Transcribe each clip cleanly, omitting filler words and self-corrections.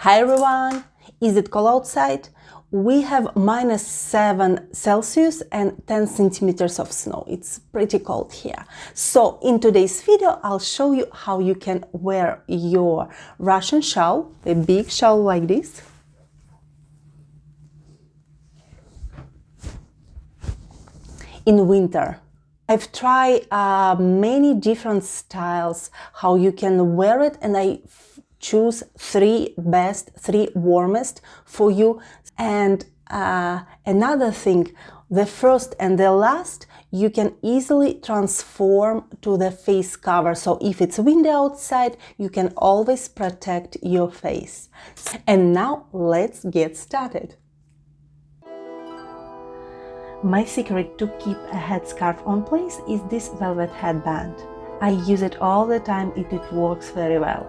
Hi everyone! Is it cold outside? We have -7 Celsius and 10 centimeters of snow. It's pretty cold here. So in today's video, I'll show you how you can wear your Russian shawl, a big shawl like this, in winter. I've tried many different styles how you can wear it, and I choose three warmest for you. And another thing, the first and the last you can easily transform to the face cover, so if it's windy outside you can always protect your face. And now let's get started. My secret to keep a headscarf on place is this velvet headband. I use it all the time and it works very well.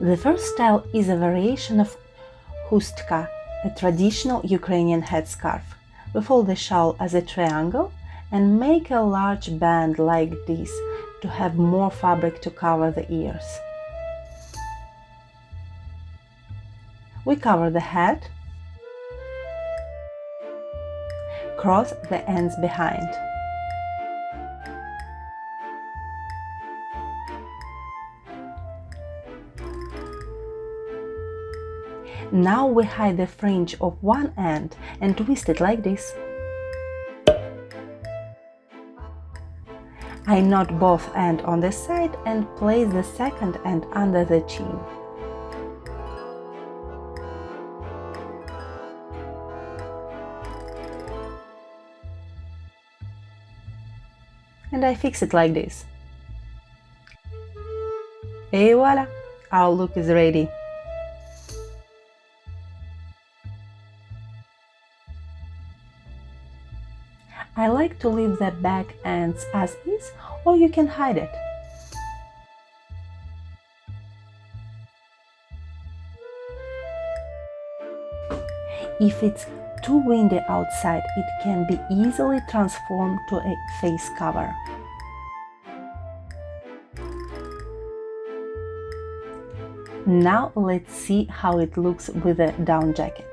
The first style is a variation of hustka, a traditional Ukrainian headscarf. We fold the shawl as a triangle and make a large band like this to have more fabric to cover the ears. We cover the head, cross the ends behind. Now we hide the fringe of one end and twist it like this. I knot both ends on the side and place the second end under the chin. And I fix it like this. Et voila! Our look is ready. I like to leave the back ends as is, or you can hide it. If it's too windy outside, it can be easily transformed to a face cover. Now let's see how it looks with a down jacket.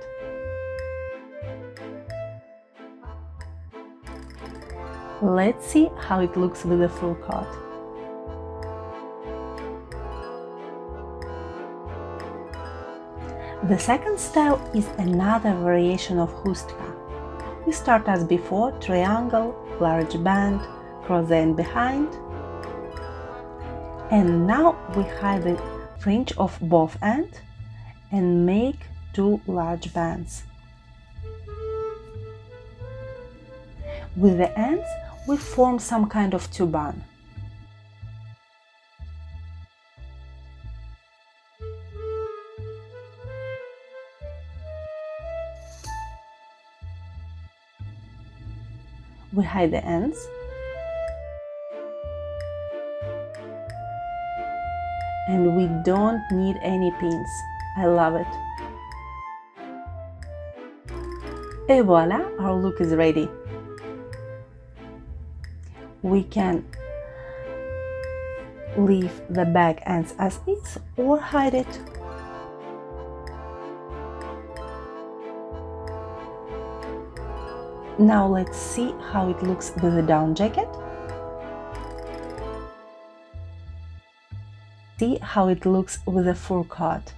Let's see how it looks with a full coat. The second style is another variation of hustka. We start as before, triangle, large band, cross the end behind. And now we hide the fringe of both ends and make two large bands. With the ends, we form some kind of turban. We hide the ends. And we don't need any pins. I love it. Et voila, our look is ready. We can leave the back ends as is or hide it. Now let's see how it looks with a down jacket. See how it looks with a fur coat.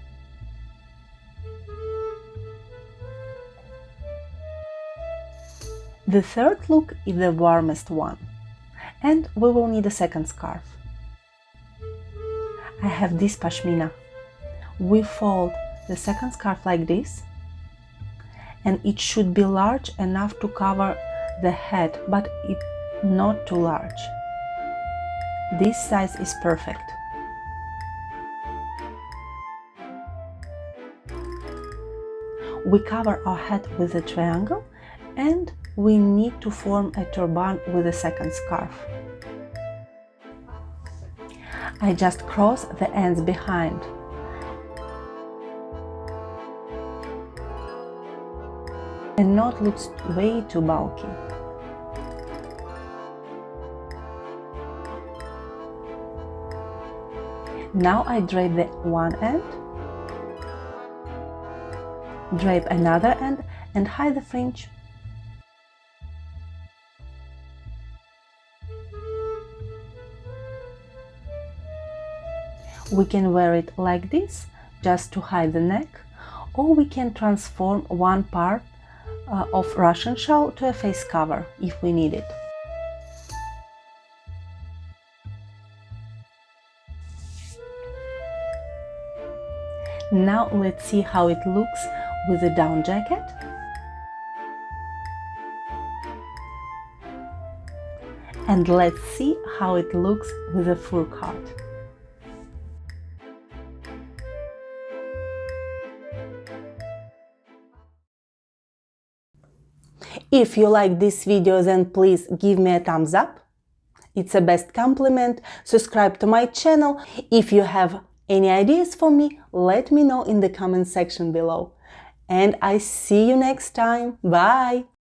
The third look is the warmest one, and we will need a second scarf. I have this pashmina. We fold the second scarf like this, and it should be large enough to cover the head, but not too large. This size is perfect. We cover our head with a triangle and we need to form a turban with a second scarf. I just cross the ends behind. A knot looks way too bulky. Now I drape the one end, drape another end and hide the fringe. We can wear it like this, just to hide the neck, or we can transform one part of Russian shawl to a face cover if we need it. Now let's see how it looks with the down jacket. And let's see how it looks with a fur coat. If you like this video, then please give me a thumbs up. It's the best compliment. Subscribe to my channel. If you have any ideas for me, let me know in the comment section below. And I see you next time. Bye!